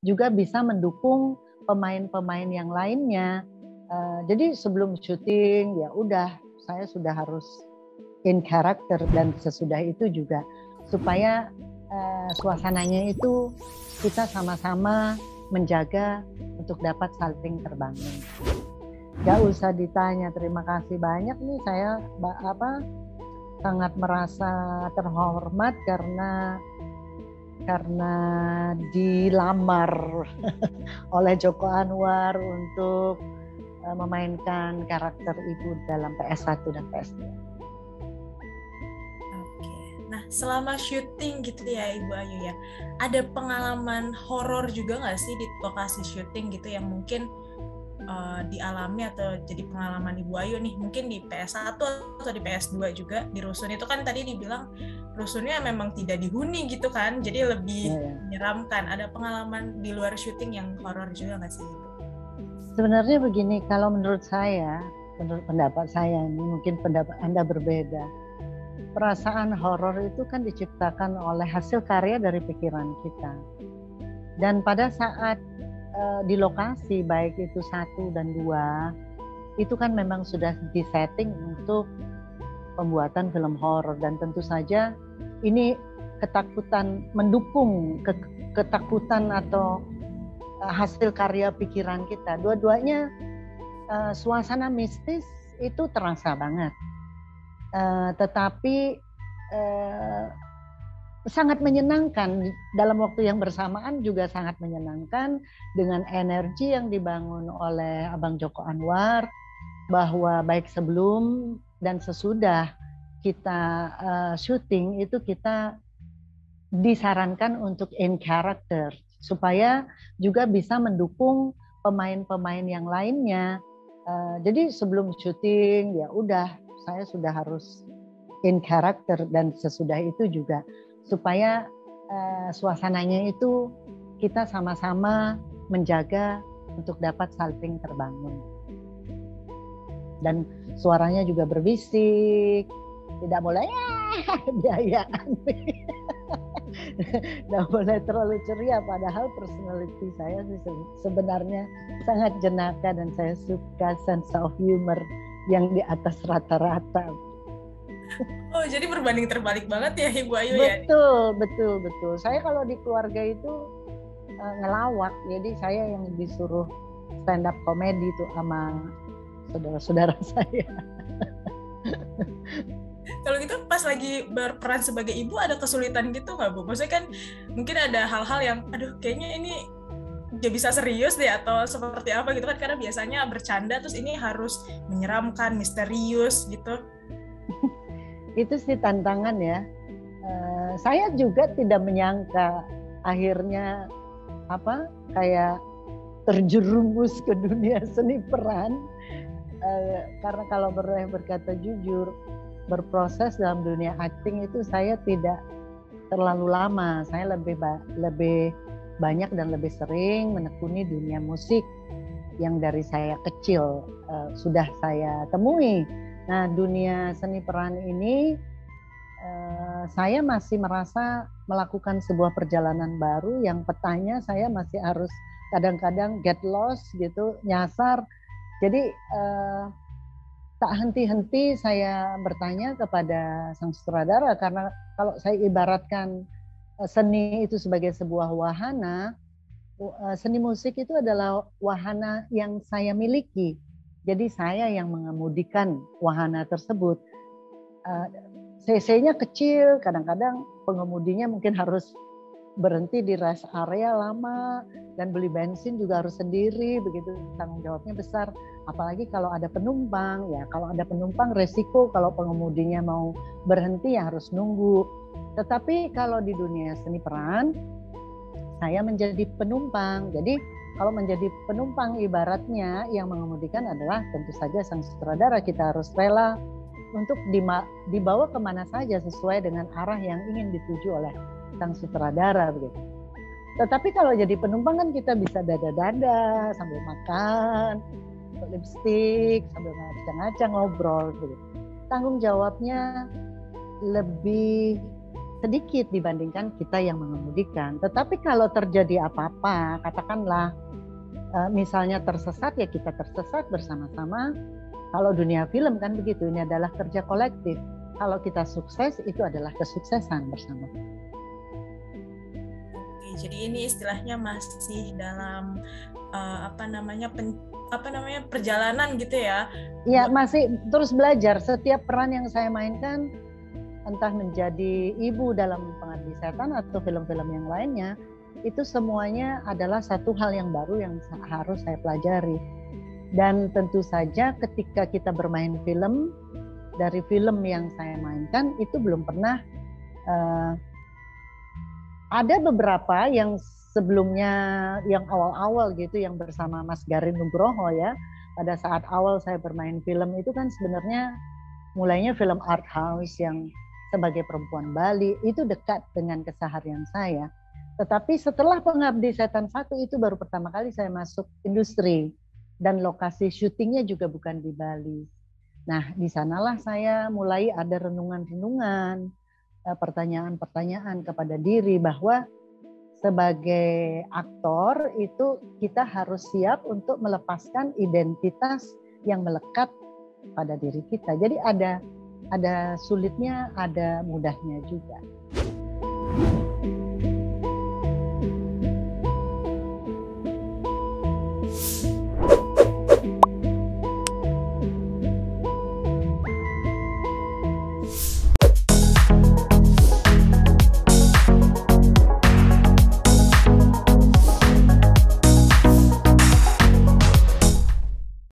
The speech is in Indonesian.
juga bisa mendukung pemain-pemain yang lainnya. Jadi sebelum syuting ya udah saya sudah harus in character, dan sesudah itu juga supaya suasananya itu kita sama-sama menjaga untuk dapat saling terbangun. Gak usah ditanya, terima kasih banyak nih, saya sangat merasa terhormat karena dilamar oleh Joko Anwar untuk memainkan karakter ibu dalam PS1 dan PS2. Oke. Nah, selama syuting gitu ya Ibu Ayu ya, ada pengalaman horor juga nggak sih di lokasi syuting gitu yang mungkin dialami atau jadi pengalaman Ibu Ayu nih, mungkin di PS1 atau di PS2 juga, di rusun itu kan tadi dibilang rusunnya memang tidak dihuni gitu kan, jadi lebih menyeramkan. Ada pengalaman di luar syuting yang horor juga nggak sih Ibu? Sebenarnya begini, kalau menurut saya, menurut pendapat saya, ini mungkin pendapat Anda berbeda. Perasaan horor itu kan diciptakan oleh hasil karya dari pikiran kita. Dan pada saat di lokasi, baik itu 1 dan 2, itu kan memang sudah disetting untuk pembuatan film horor. Dan tentu saja ini ketakutan, mendukung ketakutan atau hasil karya pikiran kita. Dua-duanya suasana mistis itu terasa banget, tetapi sangat menyenangkan. Dalam waktu yang bersamaan juga sangat menyenangkan dengan energi yang dibangun oleh Abang Joko Anwar, bahwa baik sebelum dan sesudah kita syuting itu kita disarankan untuk in character, supaya juga bisa mendukung pemain-pemain yang lainnya. Jadi sebelum syuting ya udah saya sudah harus in character, dan sesudah itu juga supaya suasananya itu kita sama-sama menjaga untuk dapat saling terbangun. Dan suaranya juga berbisik, tidak boleh biayaan. Tidak boleh terlalu ceria, padahal personality saya sih sebenarnya sangat jenaka dan saya suka sense of humor yang di atas rata-rata. Oh, jadi berbanding terbalik banget ya Ibu Ayu ya? Betul. Saya kalau di keluarga itu ngelawak, jadi saya yang disuruh stand up comedy itu sama saudara-saudara saya. Kalau gitu pas lagi berperan sebagai ibu ada kesulitan gitu nggak Bu? Maksudnya kan mungkin ada hal-hal yang aduh kayaknya ini gak bisa serius deh atau seperti apa gitu kan, karena biasanya bercanda terus ini harus menyeramkan, misterius gitu. Itu sih tantangan ya. Saya juga tidak menyangka akhirnya kayak terjerumus ke dunia seni peran. Karena kalau berkata jujur, berproses dalam dunia acting itu saya tidak terlalu lama. Saya lebih banyak dan lebih sering menekuni dunia musik yang dari saya kecil sudah saya temui. Nah, dunia seni peran ini saya masih merasa melakukan sebuah perjalanan baru yang petanya saya masih harus kadang-kadang get lost gitu, nyasar. Jadi tak henti-henti saya bertanya kepada sang sutradara, karena kalau saya ibaratkan seni itu sebagai sebuah wahana, seni musik itu adalah wahana yang saya miliki. Jadi saya yang mengemudikan wahana tersebut. CC-nya kecil, kadang-kadang pengemudinya mungkin harus berhenti di rest area lama, dan beli bensin juga harus sendiri, begitu tanggung jawabnya besar. Apalagi kalau ada penumpang, ya kalau ada penumpang resiko kalau pengemudinya mau berhenti ya harus nunggu. Tetapi kalau di dunia seni peran, saya menjadi penumpang. Jadi kalau menjadi penumpang ibaratnya yang mengemudikan adalah tentu saja sang sutradara. Kita harus rela untuk dibawa kemana saja sesuai dengan arah yang ingin dituju oleh sang sutradara begitu. Tetapi kalau jadi penumpang kan kita bisa dada-dada sambil makan, lipstick, sambil ngaca-ngaca ngobrol begitu. Tanggung jawabnya lebih sedikit dibandingkan kita yang mengemudikan. Tetapi kalau terjadi apa-apa, katakanlah misalnya tersesat, ya kita tersesat bersama-sama. Kalau dunia film kan begitu, ini adalah kerja kolektif. Kalau kita sukses, itu adalah kesuksesan bersama. Oke, jadi ini istilahnya masih dalam perjalanan gitu ya? Iya, masih terus belajar. Setiap peran yang saya mainkan, entah menjadi ibu dalam Pengabdi Setan atau film-film yang lainnya, itu semuanya adalah satu hal yang baru yang harus saya pelajari. Dan tentu saja ketika kita bermain film, dari film yang saya mainkan itu belum pernah ada beberapa yang sebelumnya, yang awal-awal gitu, yang bersama Mas Garin Nugroho ya. Pada saat awal saya bermain film itu kan sebenarnya mulainya film art house yang sebagai perempuan Bali, itu dekat dengan keseharian saya. Tetapi setelah Pengabdi Setan 1 itu baru pertama kali saya masuk industri. Dan lokasi syutingnya juga bukan di Bali. Nah, di sanalah saya mulai ada renungan-renungan, pertanyaan-pertanyaan kepada diri bahwa sebagai aktor itu kita harus siap untuk melepaskan identitas yang melekat pada diri kita. Jadi ada sulitnya, ada mudahnya juga.